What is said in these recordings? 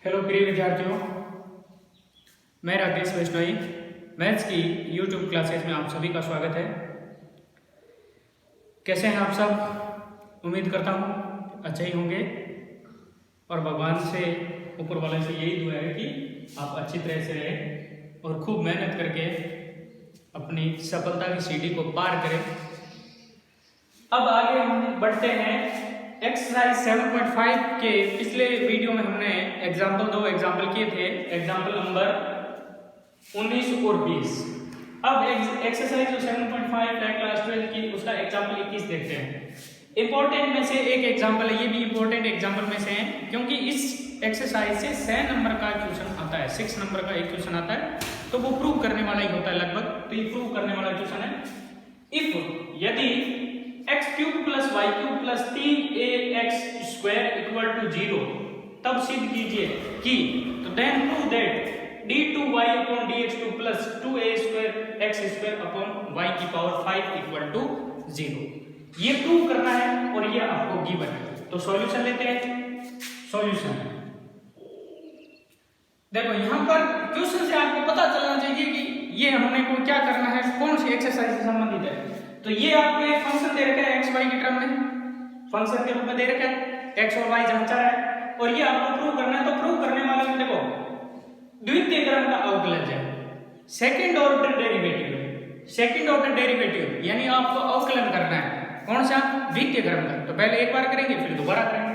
Hello प्रिय विद्यार्थियों, मैं राकेश वैष्णोई मैथ्स की यूट्यूब क्लासेस में आप सभी का स्वागत है। कैसे हैं आप सब? उम्मीद करता हूँ अच्छे ही होंगे और भगवान से, ऊपर वाले से यही दुआ है कि आप अच्छी तरह से रहें और खूब मेहनत करके अपनी सफलता की सीढ़ी को पार करें। अब आगे हम बढ़ते हैं एक्सरसाइज 7.5 के पिछले वीडियो में हमने दो एग्जाम्पल किए थे, एग्जाम्पल नंबर 19 और 20। अब एक्सरसाइज जो 7.5 है क्लास 12 की, उसका एग्जाम्पल 21 देखते हैं। इंपॉर्टेंट में से एक एग्जाम्पल है, ये भी इंपॉर्टेंट एग्जाम्पल में से है क्योंकि इस एक्सरसाइज से 6 नंबर का क्वेश्चन आता है, 6 नंबर का एक क्वेश्चन आता है, तो वो प्रूव करने वाला ही होता है लगभग। तो ये प्रूव करने वाला क्वेश्चन है। इफ यदि x cube plus y cube plus 3ax square equal to 0, तब सिद्ध कीजिए कि, तो then prove that d2y upon dx2 plus 2a square x square upon y की पावर 5 इक्वल टू 0। ये प्रूव करना है और ये आपको गिवन है। तो सॉल्यूशन लेते हैं। सॉल्यूशन देखो, यहां पर क्वेश्चन से आपको पता चलना चाहिए कि ये हमने को क्या करना है, कौन सी एक्सरसाइज से संबंधित है। तो ये आपको एक फंक्शन दे रखा है एक्स वाई की टर्म में, फंक्शन के रूप में दे रखा है, एक्स और वाई जहां चर है, और ये आपको प्रूव करना है। तो प्रूव करने वाले में देखो द्वितीय क्रम का अवकलज है, second order derivative, second order derivative यानी आपको अवकलन करना है कौन सा, द्वितीय क्रम का। तो पहले एक बार करेंगे फिर दोबारा करेंगे।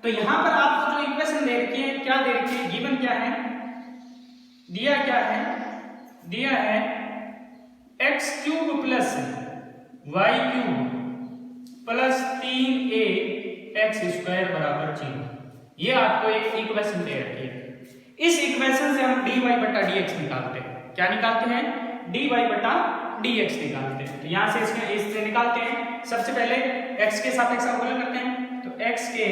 तो यहां पर आपको जो इक्वेशन दे रखी है, क्या दे रखी है, गिवन क्या है, दिया क्या है, दिया है x cube plus y cube plus 3a x square बराबर 0। ये आपको एक इक्वेशन दे रखी है। इस इक्वेशन से हम dy बटा dx निकालते हैं। क्या निकालते हैं? dy बटा dx निकालते हैं। तो यहां से इससे निकालते हैं। सबसे पहले x के सापेक्ष अवकलन करते हैं। तो x के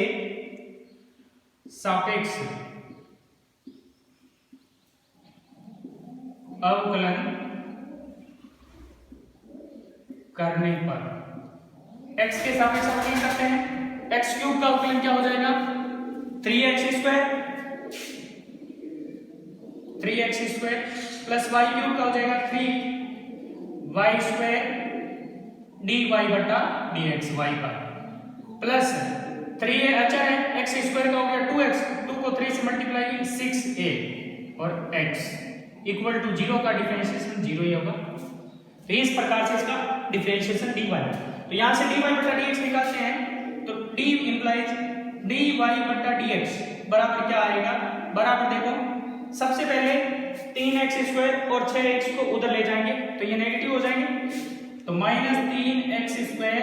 सापेक्ष अवकलन करने पर x के सापेक्ष अवकलन करते हैं। x क्यूब का अवकलन क्या हो जाएगा, 3x square, 3x square plus y cube का हो जाएगा 3y स्क्वायर dy बटा dx y का, प्लस 3a अचर है, x स्क्वायर का हो गया 2x, 2 को 3 से मल्टीप्लाई 6a और x इक्वल टू 0 का डिफरेंशिएशन 0 ही होगा। तो इस प्रकार से इसका डिफरेंशिएशन dy। तो यहां से dy बटा dx निकालते हैं। तो d इंप्लाइज dy बटा dx बराबर क्या आएगा, बराबर देखो सबसे पहले 3x स्क्वायर और 6x को उधर ले जाएंगे तो ये नेगेटिव हो जाएंगे। तो minus 3x square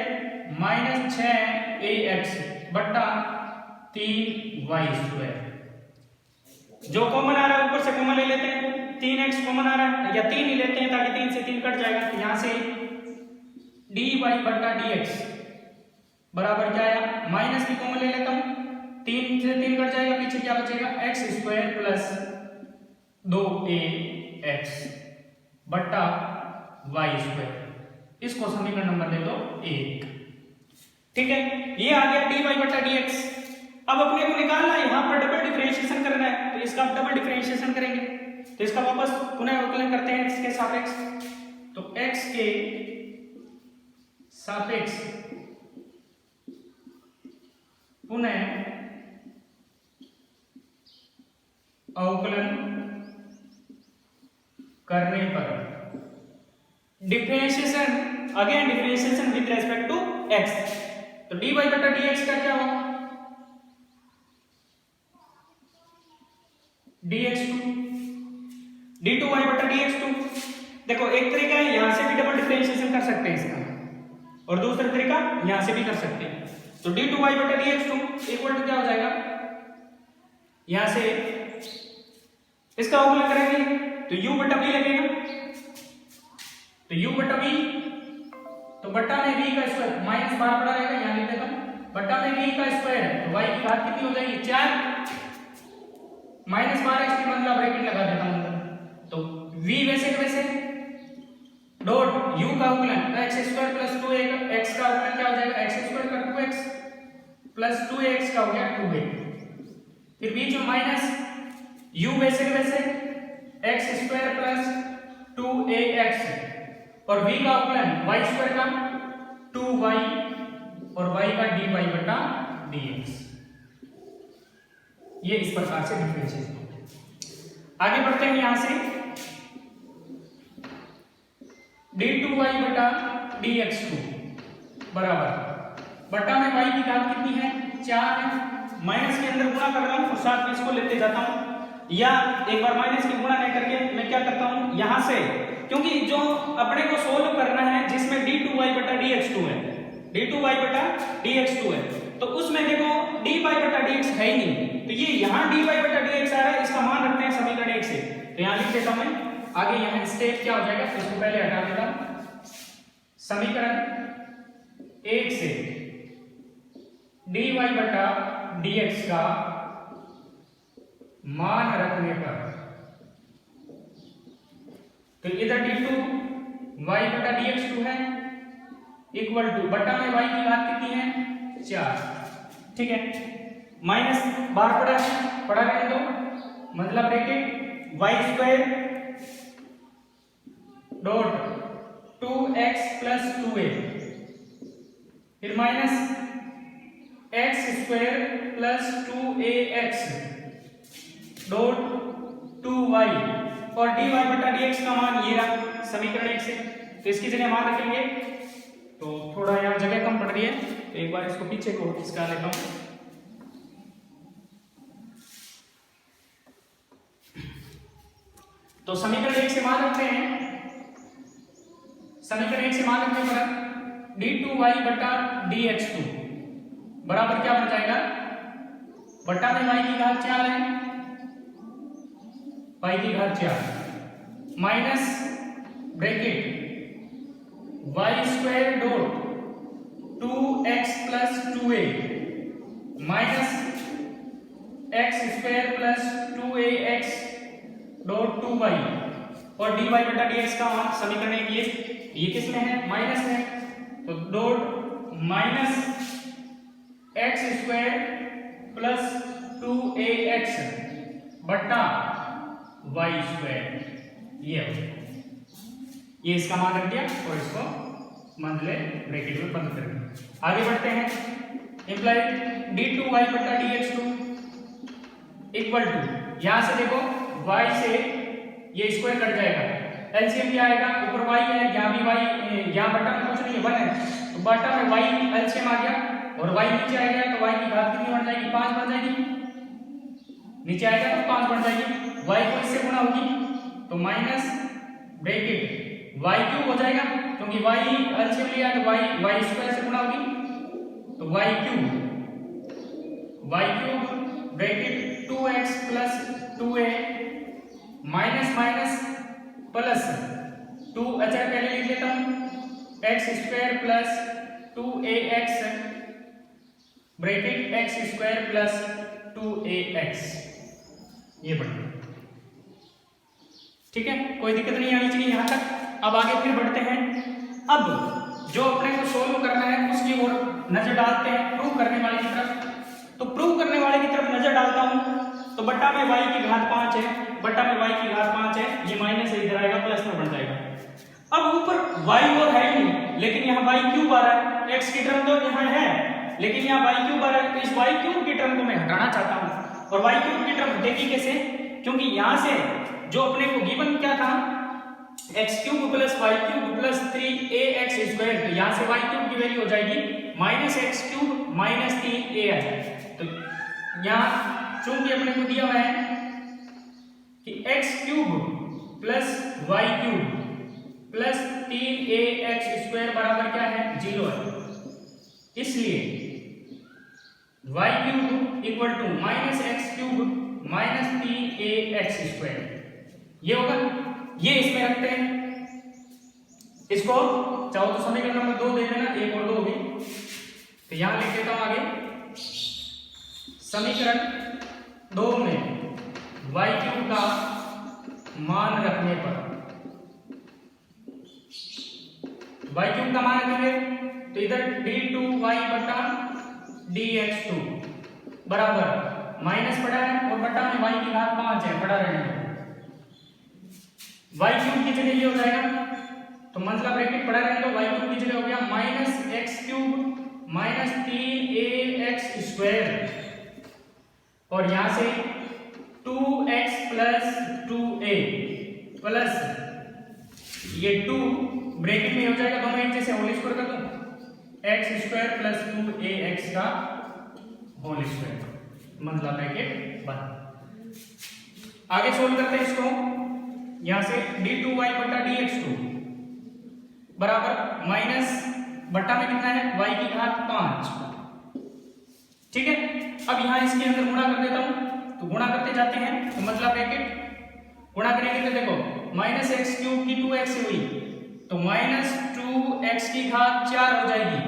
minus 6ax बटा 3y स्क्वायर। जो कॉमन आ रहा है ऊपर से कॉमन ले लेते हैं, 3x कॉमन आ रहा है या 3 ही लेते हैं ताकि 3 से 3 कट जाएगा। तो यहां से dy बटा dx बराबर क्या आया, माइनस की कॉमन ले लेता हूं, 3 से 3 कट जाएगा, पीछे क्या बचेगा x स्क्वायर प्लस 2ax बटा y स्क्वायर। इसको समीकरण नंबर ले लो 1। ठीक है, ये आ गया dy बटा dx। अब अपने को निकालना है, यहां पर डबल डिफरेंशिएशन करना है, तो इसका डबल डिफरेंशिएशन करेंगे। तो इसका वापस पुनः अवकलन करते हैं x के सापेक्ष। तो x के सापेक्ष पुनः अवकलन करने पर differentiation, again differentiation with respect to x। तो dy बटा dx का क्या होगा, dx2 d2y बटा dx2। देखो एक तरीका है, यहां से भी डबल डिफरेंशिएशन कर सकते हैं इसका, और दूसरा तरीका यहां से भी कर सकते हैं। तो d2y बटा dx2 इक्वल टू क्या हो जाएगा, यहां से इसका अवकलन करेंगे तो u बटा v लगेगा। तो u बटा v, तो बटा में v का स्क्वायर, माइनस बार पड़ा रहेगा, यहां लिख देता हूं, बटा में v का स्क्वायर है तो y की घात कितनी हो जाएगी, 4 माइनस 12 इसकी मतलब ब्रैकेट लगा देता हूं। तो v वैसे के वैसे डॉट u का अवकलन x स्क्वायर प्लस 2x का अवकलन क्या हो जाएगा, x स्क्वायर का 2x प्लस 2x का हो गया 2a, फिर बीच में माइनस u वैसे वैसे एक्स स्क्वायर प्लस 2ax और v का अवकलन y स्क्वायर का 2y और y का dy बटा dx। ये इस प्रकार से डिफरेंशिएशन। आगे बढ़ते हैं यहां से d2y बटा dx2 बराबर बटा में y की घात कितनी है 4 है, माइनस के अंदर गुणा कर रहा हूं और साथ में इसको लेते जाता हूं, या एक बार माइनस की गुणा नहीं करके मैं क्या करता हूं यहां से, क्योंकि जो अपने को सोल्व करना है जिसमें d2y बटा dx2 है, d2y बटा dx2 है, तो उसमें देखो dy बटा dx है ही नहीं, तो ये यहां dy बटा dx आ रहा है, इसका मान रखते हैं समीकरण 1 से, तो यहां लिख देता हूं मैं। आगे यहां स्टेप क्या हो जाएगा, इसको पहले हटा देता हूं। समीकरण 1 से dy बटा dx का मान रखने पर, तो इधर d2y बटा dx2 है इक्वल टू बटा में y की घात कितनी है 4, ठीक है, माइनस बार पड़ा रहने दो, मतलब bracket y square dot 2x plus 2a फिर minus x square plus 2ax dot 2y और dy बटा dx का मान ये रहा समीकरण 1 से, तो इसकी जगह मान रखेंगे, तो थोड़ा यहाँ जगह कम पड़ रही है, तो एक बार इसको पीछे को इसका लेता हूं। तो समीकरण 1 से मान रखते हैं, समीकरण 1 से मान रखने पर d2y बटा dx2 बराबर क्या बन जाएगा, बटा में y की घात 4 है, y की घात 4 minus bracket y square dot 2x plus 2a minus x square plus 2ax dot 2y और dy बटा dx का मान समीकरण 1 ये किस में है माइनस में, तो dot minus x square plus 2ax बटा y स्क्वायर, ये इसका मान रख दिया और इसको मंदले ब्रैकेट में बंद कर दिया। आगे बढ़ते हैं, इंप्लाई d2y बटा dx2 इक्वल टू, यहां से देखो y से ये स्क्वायर कट जाएगा, एलसीएम क्या आएगा, ऊपर y है, यहां भी y, यहां बटा में कुछ नहीं है 1 है, तो बटा में y एलसीएम आ गया और y नीचे आ गया, तो y की घात कितनी बन जाएगी 5 बन जाएगी, नीचे आएगा तो 5 बन जाएगी, y को इससे गुणा होगी तो माइनस ब्रैकेट y क्यूब हो जाएगा, क्योंकि y एलसीएम लिया तो y स्क्वायर से गुणा होगी, तो y cube bracket 2x plus 2a minus minus plus 2, अच्छा पहले लिख लेता हूं x square plus 2ax bracket x square plus 2ax, ये बढ़, ठीक है, कोई दिक्कत नहीं आनी चाहिए यहां तक। अब आगे फिर बढ़ते हैं, अब जो अपने को सोल्व करना है उसकी ओर नजर डालते हैं, प्रूव करने वाले की तरफ। तो प्रूव करने वाले की तरफ नजर डालता हूं, तो बट्टा में y की घात 5 है, बट्टा में y की घात 5 है, ये माइनस से इधर आएगा प्लस में बन जाएगा। अब ऊपर y और है ही नहीं, लेकिन यहाँ y क्यूब आ रहा है, x की टर्म तो यहाँ है लेकिन यहाँ y क्यूब आ रहा है, तो इस y क्यूब की टर्म को मैं हटाना चाहता हूँ, और y क्यूब की टर्म हटेगी कैसे, क्योंकि यहाँ से जो अपने को गिवन क्या था x cube plus y cube plus 3ax square, तो यहाँ से y क्यूब की वैल्यू हो जाएगी minus x cube minus 3a, तो यहाँ चूंकि अपने को दिया हुआ है कि x cube plus y cube plus 3ax square बराबर क्या है 0 है, इसलिए y cube equal to minus x cube minus 3ax square, ये होगा, ये इसमें रखते हैं, इसको चाहो तो समीकरण नंबर 2 दे देना, 1 और 2 होगी, तो यहां लिख देता हूं आगे, समीकरण 2 में y क्यूब का मान रखने पर, y क्यूब का मान रखेंगे तो इधर d2y बटा dx2 बराबर माइनस पड़ा है और बटा में y की घात 5 है, पड़ा रहने दो। y क्यूब की जगह ये हो जाएगा, तो मतलब ब्रैकेट पड़ा रहने दो, y क्यूब की जगह हो गया minus x cube minus 3ax square और यहां से 2x प्लस 2a प्लस ये 2 ब्रैकेट में हो जाएगा, दोनों एक जैसे होल स्क्वायर कर दो, x स्क्वायर प्लस 2ax का होल स्क्वायर, मतलब ब्रैकेट बंद। आगे सोल्व करते हैं इसको, यहां से d2y बटा dx2 बराबर माइनस बटा में कितना है y की घात 5, ठीक है। अब यहां इसके अंदर गुणा कर देता हूं, तो गुणा करते जाते हैं, तो मतलब ब्रैकेट गुणा करेंगे तो देखो माइनस एक्स क्यूब की 2x से हुई तो माइनस 2x की घात 4 हो जाएगी,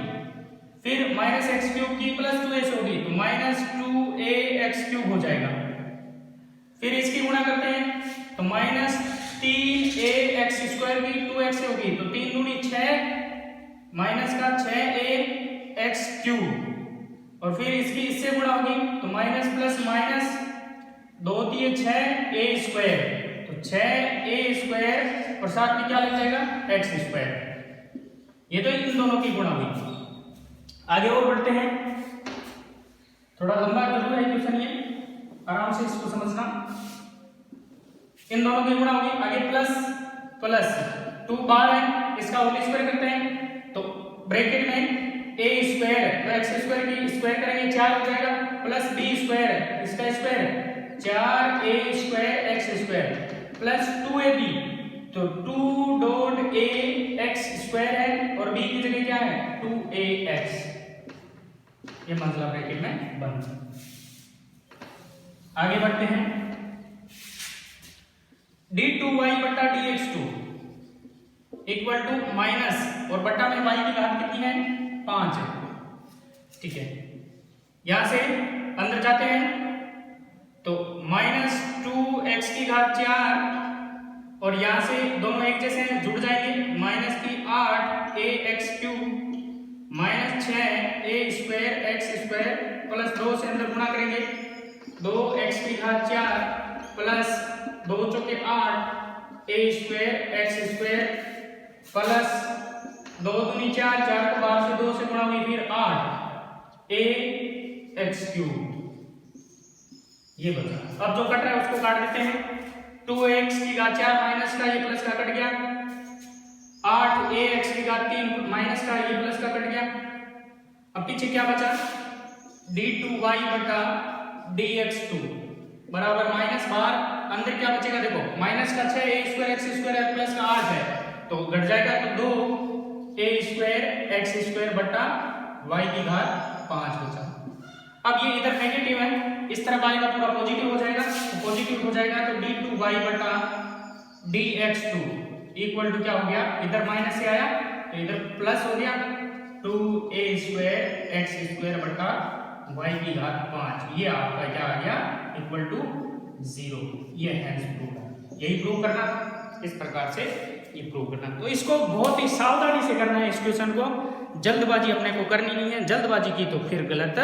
फिर माइनस एक्स क्यूब की प्लस 2a होगी तो माइनस 2ax क्यूब हो जाएगा, फिर इसकी गुणा करते हैं तो माइनस 3ax स्क्वायर की 2x से होगी तो 3 दूनी 6 माइनस का 6ax क्यूब और फिर इसकी इससे गुणा होगी तो minus plus minus 2 3 6 a square, तो 6a स्क्वायर और साथ में क्या लग जाएगा x स्क्वायर। ये तो इन दोनों की गुणा हुई। आगे और बढ़ते हैं, थोड़ा लंबा जरूर है क्वेश्चन ये, आराम से इसको समझना। इन दोनों की गुणा होगी, आगे प्लस प्लस 2 बार है, इसका होल स्क्वायर करते हैं तो ब्रैकेट में a स्क्वायर तो x स्क्वायर की स्क्वायर करेंगे 4 हो जाएगा, प्लस b स्क्वायर इसका square 4a square x square plus 2ab तो 2 डॉट a x स्क्वायर है और b की जगह क्या है 2ax, ये मतलब ब्रैकेट में बंद। आगे बढ़ते हैं, d2y बटा dx2 इक्वल टू माइनस और बटा में y की घात कितनी है 5 है, ठीक है। यहां से अंदर जाते हैं तो माइनस 2x की घात 4 और यहां से दोनों एक जैसे हैं जुड़ जाएंगे, माइनस की 8ax cube minus 6a square x square plus 2 से अंदर गुणा करेंगे 2x की घात 4 प्लस 2 चौके 8 a square x square plus 2 दूनी 4 4 को बाहर से 2 से गुणा हुई फिर 8 a x क्यूब, ये बचा। अब जो कट रहा है उसको काट देते हैं, 2x की घात 4 माइनस का ये प्लस का कट गया, 8ax की घात 3 माइनस का ये प्लस का कट गया। अब पीछे क्या बचा d2y बटा dx2 बराबर माइनस बाहर अंदर क्या बचेगा देखो माइनस का 6a square x square plus का 8 है तो घट जाएगा तो 2a स्क्वायर x स्क्वायर बटा y की घात 5 बचा। अब ये इधर नेगेटिव है, इस तरफ आएगा पूरा पॉजिटिव हो जाएगा, तो पॉजिटिव हो जाएगा तो d2y बटा dx2 इक्वल टू क्या हो गया, इधर माइनस से आया तो इधर प्लस हो गया 2a स्क्वायर x स्क्वायर बटा y की घात 5, ये आपका क्या आ गया इक्वल टू 0। ये हैंस प्रूव है, यही प्रूव करना था, इस प्रकार से ये प्रूव करना। तो इसको बहुत ही सावधानी से करना है, इस क्वेश्चन को जल्दबाजी अपने को करनी नहीं है, जल्दबाजी की तो फिर गलत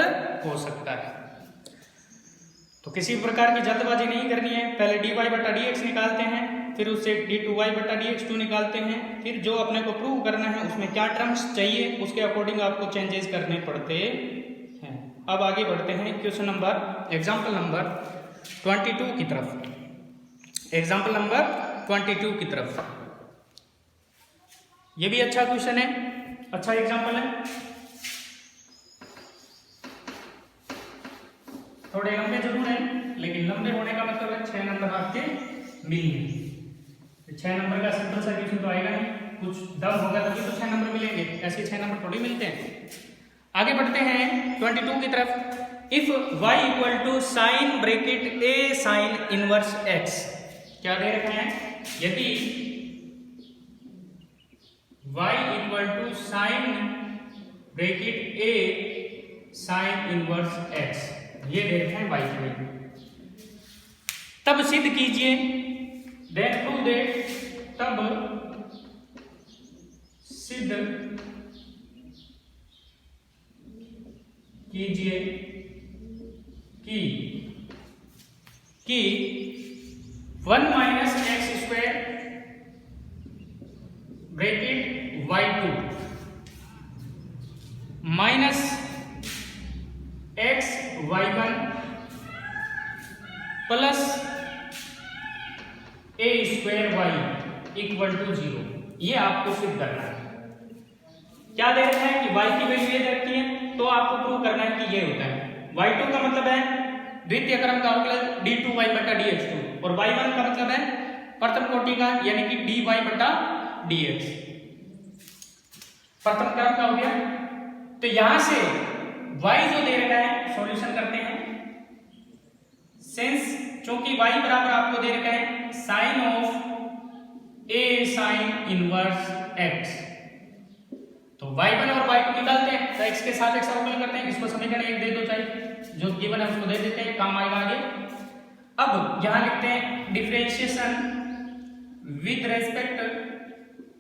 हो सकता है। तो किसी प्रकार की जल्दबाजी नहीं करनी है, पहले dy बटा dx निकालते हैं, फिर उससे d2y बटा dx2 निकालते हैं, फिर जो अपने को प्रूव करना है उसमें क्या टर्म्स चाहिए उसके अकॉर्डिंग आपको चेंजेस करने पड़ते हैं। अब आगे बढ़ते हैं क्वेश्चन नंबर एग्जाम्पल नंबर 22 की तरफ, एग्जाम्पल नंबर 22 की तरफ। ये भी अच्छा क्वेश्चन है, अच्छा एग्जाम्पल है, थोड़े लंबे जरूर हैं लेकिन लंबे होने का मतलब है 6 नंबर आपके मिलेंगे। 6 नंबर का सिंपल सा क्वेश्चन तो आएगा नहीं, कुछ दम होगा तभी तो 6 नंबर मिलेंगे, ऐसे 6 नंबर थोड़ी मिलते हैं। आगे बढ़ते हैं 22 की तरफ। If y equal to sine bracket a sine inverse x, क्या दे रखे हैं, यदि y equal to sine bracket a sine inverse x, ये दे रखे हैं y की वैल्यू, तब सिद्ध कीजिए, देन प्रूव दैट, तब सिद्ध कीजिए कि कि 1 minus x square bracket y2 minus x y1 plus a square y equal to 0। ये आपको सिद्ध करना है। क्या दे रखा है कि y की वैल्यू ये दे रखी है, तो आपको प्रूव करना है कि ये होता है। y2 का मतलब है द्वितीय क्रम का अवकलज d2y बटा dx2 और y1 का मतलब है प्रथम कोटि का यानी कि dy बटा dx। प्रथम क्रम का हो गया। तो यहां से y जो दे रखा है सॉल्यूशन करते हैं। सिंस चूंकि y बराबर आपको दे रखा है sine of a sine inverse x, तो y1 और y2 निकालते हैं तो x के साथ x अवकलन करते हैं। इसको समीकरण 1 दे दो, चाहिए जो गिवन है उसको दे देते हैं, काम आएगा आगे। अब यहां लिखते हैं differentiation with respect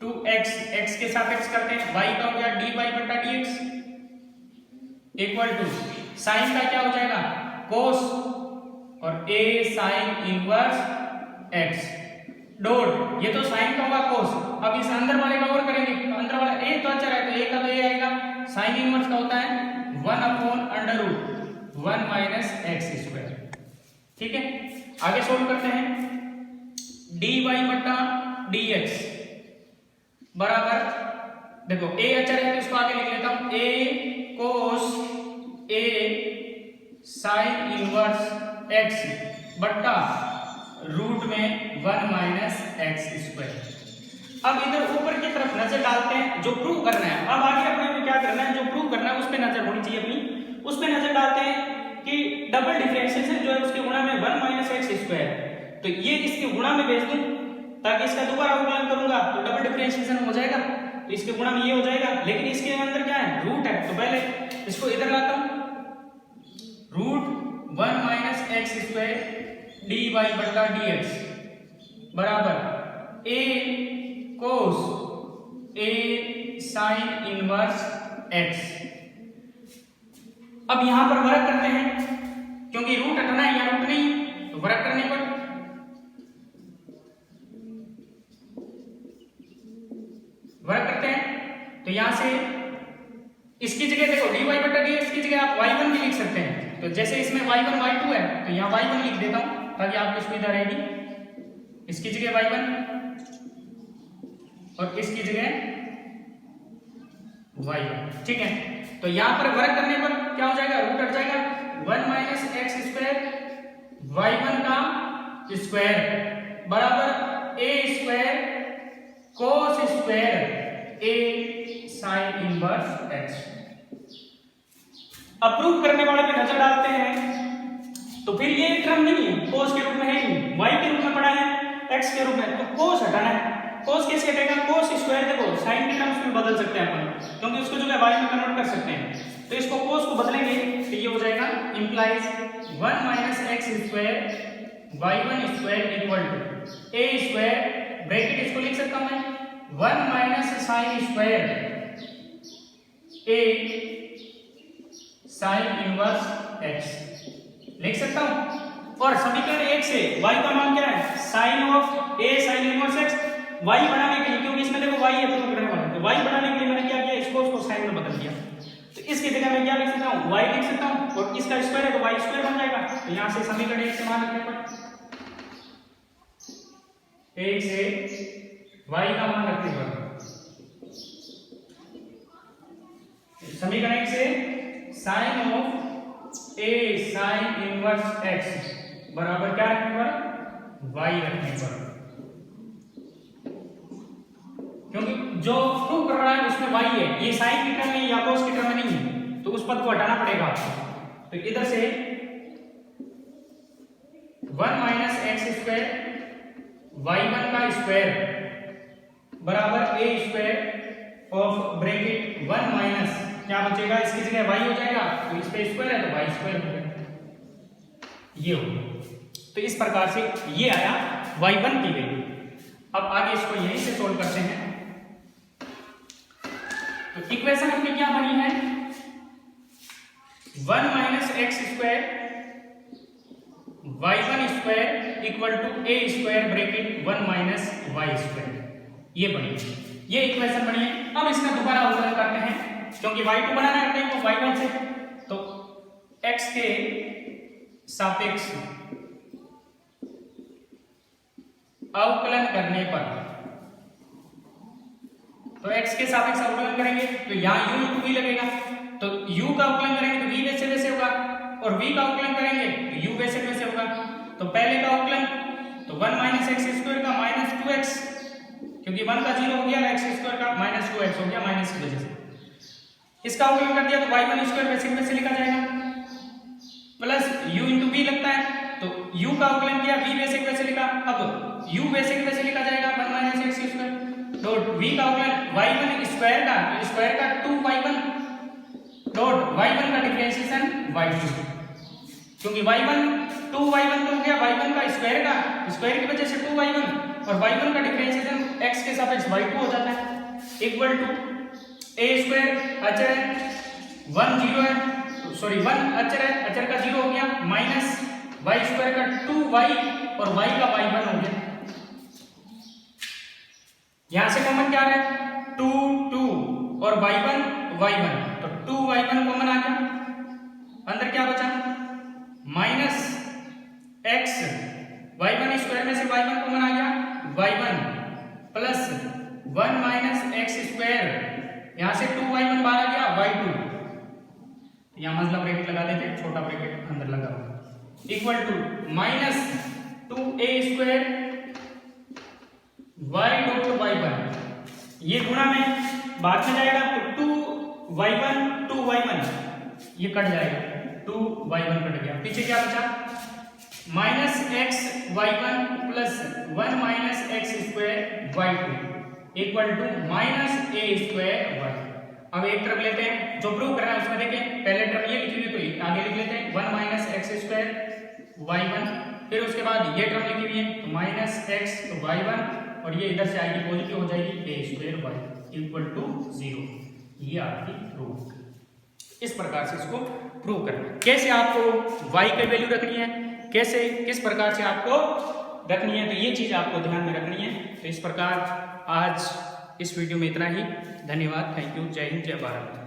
to x, x के साथ x करते हैं। y का हो गया dy बटा dx इक्वल टू साइन का क्या हो जाएगा cos और a sine inverse x dot, ये तो साइन का होगा cos। अब इस अंदर वाले का और करेंगे, तो अंदर वाला a तो अच्छा है तो a का तो ये आएगा। साइन इनवर्स का होता है 1 upon under root 1 minus x square. ठीक है, आगे सोल्व करते हैं। dy बटा dx बराबर, देखो a अच्छा है तो इसको आगे लिख लेता हूं, a cos a sine inverse x बटा रूट में 1 माइनस एक्स स्क्वायर। अब इधर ऊपर की तरफ नजर डालते हैं, जो प्रूव करना है। अब आगे अपने को क्या करना है, जो प्रूव करना है उस पे नजर होनी चाहिए अपनी। उस पे नजर डालते हैं कि डबल डिफरेंशिएशन जो है उसके गुणा में 1 माइनस एक्स स्क्वायर, तो ये इसके गुणा में भेज दूं ताकि इसका दोबारा अवकलन करूंगा तो डबल डिफरेंशिएशन हो जाएगा, तो इसके गुणा में ये हो जाएगा। लेकिन इसके अंदर क्या है रूट है, तो पहले इसको इधर लाता हूं, root 1 minus x square dy बटा dx बराबर a cos a sin इनवर्स x। अब यहां पर वर्ग करते हैं क्योंकि रूट हटाना है या रूट नहीं, तो वर्ग करने पर वर्ग करते हैं। तो यहां से इसकी जगह देखो dy बटा dx की जगह आप y1 भी लिख सकते हैं। तो जैसे इसमें y1 y2 है तो यहां y1 लिख देता हूं ताकि आपको सुविधा रहेगी। इसकी जगह y1 और इसकी जगह y1। ठीक है, तो यहां पर वर्ग करने पर क्या हो जाएगा, रूट हट जाएगा 1 माइनस एक्स स्क्वायर y1 का स्क्वायर बराबर a square cos square a sin इनवर्स x। अप्रूव करने वाले पे नजर डालते हैं तो फिर ये क्रम नहीं है, cos के रूप में है नहीं, y के रूप में पड़ा है x के रूप में, तो cos हटाना है। cos कैसे हटेगा, cos स्क्वायर देखो sin के टर्म्स में बदल सकते हैं अपन, क्योंकि उसको जो है y में कन्वर्ट कर सकते हैं। तो इसको cos को बदलेंगे तो ये हो जाएगा implies 1 minus x square y1 square equal to a square bracket इसको लिख सकता हूं मैं 1 minus sin square a sin इनवर्स x लिख सकता हूं। और समीकरण 1 से y का मान क्या है, साइन ऑफ a sin इनवर्स x। y बनाने के लिए, क्योंकि इसमें देखो y है प्रूव करने वाला, तो y बनाने के लिए मैंने क्या किया, इसको उसको साइन में बदल दिया। तो इसकी जगह मैं क्या लिख सकता हूं, y लिख सकता हूं और इसका स्क्वायर है तो y स्क्वायर बन जाएगा। तो यहां से समीकरण 1 से मान रखने पर 1 से y का मान रखने पर समीकरण 1 से साइन ऑफ a sin इनवर्स x बराबर क्या रखने पर, y रखने पर, क्योंकि जो प्रूव कर रहा है उसमें y है, ये साइन की टर्म में या cos की टर्म में नहीं है, तो उस पद को हटाना पड़ेगा आपको। तो इधर से 1 माइनस एक्स स्क्वायर y1 का स्क्वायर बराबर a square of bracket 1 minus क्या बचेगा, इसकी जगह y हो जाएगा, तो इस पे स्क्वायर है तो y स्क्वायर हो जाएगा, ये हो। तो इस प्रकार से ये आया y1 की वैल्यू। अब आगे इसको यहीं से सोल्व करते हैं। तो इक्वेशन अपनी क्या बनी है, 1 minus x square y1 square equal to a square bracket 1 minus y square. ये बनी, ये इक्वेशन बनी है। अब इसका दोबारा अवकलन करते हैं, क्योंकि y2 बनाना है अपने को y1 से, तो x के सापेक्ष अवकलन करने पर, तो x के सापेक्ष अवकलन करेंगे तो यहाँ u इंटू v लगेगा, तो u का अवकलन करेंगे तो v वैसे वैसे होगा, और v का अवकलन करेंगे तो u वैसे वैसे होगा। तो पहले का अवकलन तो 1 माइनस एक्स स्क्वायर का माइनस 2x, क्योंकि 1 का 0 हो गया, एक्स स्क्वायर का माइनस 2x हो गया माइनस की वजह से। इसका अवकलन कर दिया तो y1 स्क्वायर वैसे वैसे लिखा जाएगा, प्लस u इंटू v लगता है, तो u का अवकलन किया, v वैसे वैसे लिखा, अब u वैसे वैसे लिखा जाएगा 1 माइनस एक्स स्क्वायर, तो v का अवकलन y1 स्क्वायर का 2y1 डॉट y1 का डिफरेंशिएशन y2, क्योंकि y1 2y1 तो हो गया, y1 का स्क्वायर की वजह से 2y1, और y1 का डिफरेंशिएशन x के सापेक्ष y2 हो जाता है, इक्वल टू a स्क्वायर अचर है 1 0 है, सॉरी 1 अचर है, अचर का 0 हो गया, माइनस y स्क्वायर का 2y और y का y1 हो गया। यहां से कॉमन क्या है 2 2 और y1 तो 2y1 कॉमन आ गया, अंदर क्या बचा माइनस x, y1 स्क्वायर में से y1 कॉमन आ गया, y1 plus 1 minus x square, यहां से 2y1 बाहर आ गया, y2, यहां मसला ब्रैकेट लगा देते हैं, छोटा ब्रैकेट अंदर लगा हुआ, equal to minus 2a square y dot y1, ये गुणा में बाद में जाएगा तो 2y1 ये कट जाएगा, 2y1 कट गया, पीछे क्या बचा minus x y1 plus 1 minus x square y2 equal to minus a square y। अब एक टर्म लेते हैं जो प्रूव करना है उसमें देखें, पहले टर्म ये लिखी हुई तो आगे लिख लेते हैं 1 माइनस एक्स स्क्वायर y1, फिर उसके बाद ये टर्म लिखी हुई है तो माइनस एक्स तो y1, और ये इधर से आएगी पॉजिटिव हो जाएगी a square y equal to 0। ये आपकी प्रूफ। इस प्रकार से इसको प्रूव करना है। कैसे आपको y की वैल्यू रखनी है, कैसे किस प्रकार से आपको रखनी है, तो ये चीज आपको ध्यान में रखनी है। तो इस प्रकार आज इस वीडियो में इतना ही। धन्यवाद, थैंक यू, जय हिंद, जय भारत।